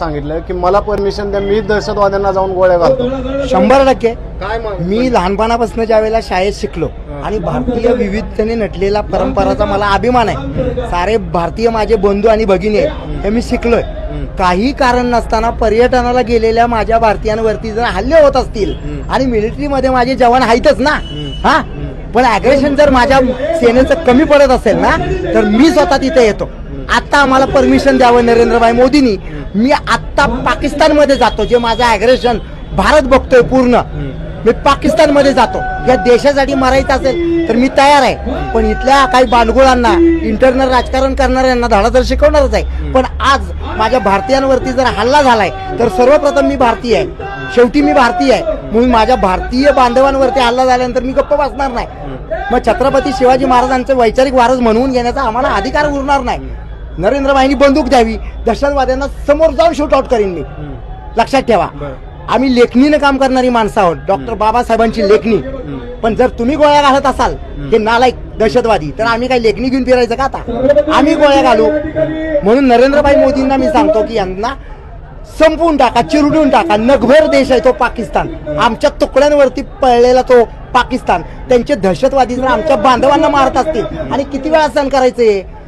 सांगितलं की मला परमिशन द्या, मी दहशतवाद्यांना जाऊन गोळ्या घालतो. 100% काय मग मी लहानपणापासून ज्या वेळेला शाळेत शिकलो आणि भारतीय विविधतेने नटलेला परंपराचा मला अभिमान आहे. सारे भारतीय माझे बंधू आणि भगिनी आहेत हे मी शिकलोय. काही कारण नसताना पर्यटनाला गेलेल्या माझ्या भारतीयांवरती जर हल्ले होत असतील आणि मिलिटरीमध्ये माझे जवान आहेतच ना, हा, पण अग्रेशन जर माझ्या सेनेचं कमी पडत असेल ना तर मी स्वतः तिथे येतो. आता आम्हाला परमिशन द्यावं नरेंद्रभाई मोदींनी. मी आत्ता पाकिस्तानमध्ये जातो. जे माझं अग्रेशन भारत बघतोय पूर्ण, मी पाकिस्तानमध्ये जातो. या देशासाठी मरायचं असेल तर मी तयार आहे. पण इथल्या काही बांडगुळांना, इंटरनल राजकारण करणाऱ्यांना धडा तर शिकवणारच आहे. पण आज माझ्या भारतीयांवरती जर हल्ला झालाय तर सर्वप्रथम मी भारतीय आहे, शेवटी मी भारतीय आहे. म्हणून माझ्या भारतीय बांधवांवरती हल्ला झाल्यानंतर मी गप्प बसणार नाही. मग छत्रपती शिवाजी महाराजांचे वैचारिक वारस म्हणून घेण्याचा आम्हाला अधिकार उरणार नाही. नरेंद्रभाईंनी बंदूक द्यावी, दहशतवाद्यांना समोर जाऊन शूट आउट करीन मी. लक्षात ठेवा, आम्ही लेखणीनं काम करणारी माणसं आहोत, डॉक्टर बाबासाहेबांची लेखणी. पण जर तुम्ही गोळ्या घालत असाल हे नालायक दहशतवादी, तर आम्ही काही लेखणी घेऊन फिरायचं का? आता आम्ही गोळ्या घालू. म्हणून नरेंद्रभाई मोदींना मी सांगतो की यांना संपवून टाका, चिरडून टाका. नगभर देश आहे तो पाकिस्तान, आमच्या तुकड्यांवरती पळलेला तो पाकिस्तान. त्यांचे दहशतवादी जर आमच्या बांधवांना मारत असतील आणि किती वेळा सहन करायचे?